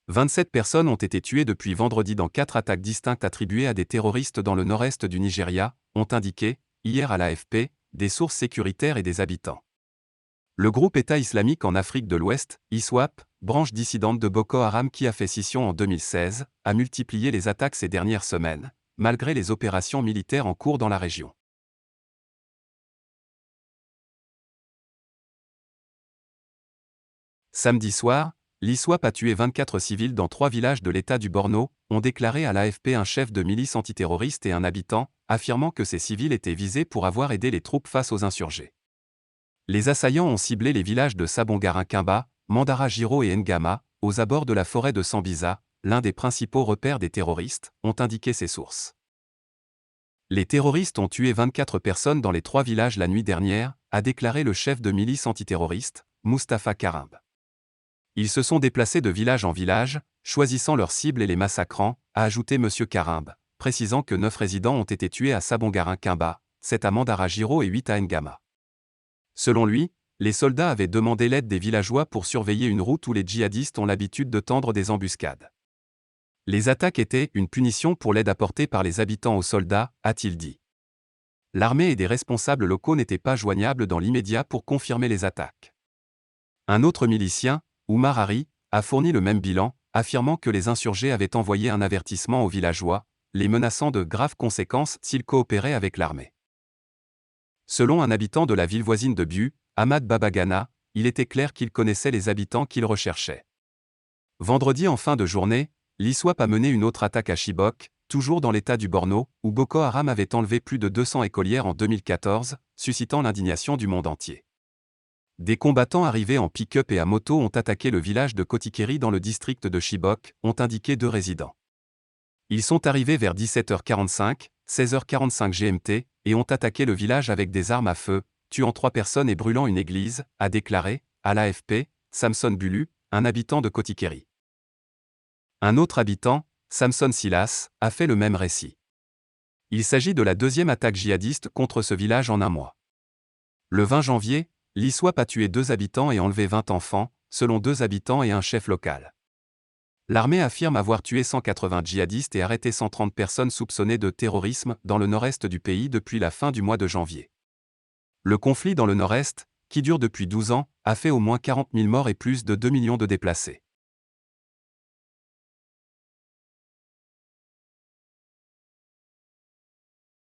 27 personnes ont été tuées depuis vendredi dans 4 attaques distinctes attribuées à des terroristes dans le nord-est du Nigeria, ont indiqué, hier à l'AFP, des sources sécuritaires et des habitants. Le groupe État islamique en Afrique de l'Ouest, ISWAP, branche dissidente de Boko Haram qui a fait scission en 2016, a multiplié les attaques ces dernières semaines, malgré les opérations militaires en cours dans la région. Samedi soir, l'ISWAP a tué 24 civils dans 3 villages de l'État du Borno, ont déclaré à l'AFP un chef de milice antiterroriste et un habitant, affirmant que ces civils étaient visés pour avoir aidé les troupes face aux insurgés. Les assaillants ont ciblé les villages de Sabongarin-Kimba, Mandara-Giro et Ngama, aux abords de la forêt de Sambisa, l'un des principaux repères des terroristes, ont indiqué ces sources. Les terroristes ont tué 24 personnes dans les 3 villages la nuit dernière, a déclaré le chef de milice antiterroriste, Mustapha Karimbe. Ils se sont déplacés de village en village, choisissant leurs cibles et les massacrant, a ajouté M. Karimbe, précisant que 9 résidents ont été tués à Sabongarin-Kimba, 7 à Mandara-Giro et 8 à Ngama. Selon lui, les soldats avaient demandé l'aide des villageois pour surveiller une route où les djihadistes ont l'habitude de tendre des embuscades. Les attaques étaient une punition pour l'aide apportée par les habitants aux soldats, a-t-il dit. L'armée et des responsables locaux n'étaient pas joignables dans l'immédiat pour confirmer les attaques. Un autre milicien, Oumar Hari, a fourni le même bilan, affirmant que les insurgés avaient envoyé un avertissement aux villageois, les menaçant de graves conséquences s'ils coopéraient avec l'armée. Selon un habitant de la ville voisine de Biu, Ahmad Babagana, il était clair qu'il connaissait les habitants qu'il recherchait. Vendredi en fin de journée, l'ISWAP a mené une autre attaque à Chibok, toujours dans l'état du Borno, où Boko Haram avait enlevé plus de 200 écolières en 2014, suscitant l'indignation du monde entier. Des combattants arrivés en pick-up et à moto ont attaqué le village de Kotikeri dans le district de Chibok, ont indiqué 2 résidents. Ils sont arrivés vers 17h45, 16h45 GMT, et ont attaqué le village avec des armes à feu, tuant 3 personnes et brûlant une église, a déclaré, à l'AFP, Samson Bulu, un habitant de Kotikeri. Un autre habitant, Samson Silas, a fait le même récit. Il s'agit de la 2e attaque djihadiste contre ce village en un mois. Le 20 janvier, l'ISWAP a tué 2 habitants et enlevé 20 enfants, selon 2 habitants et un chef local. L'armée affirme avoir tué 180 djihadistes et arrêté 130 personnes soupçonnées de terrorisme dans le nord-est du pays depuis la fin du mois de janvier. Le conflit dans le nord-est, qui dure depuis 12 ans, a fait au moins 40 000 morts et plus de 2 millions de déplacés.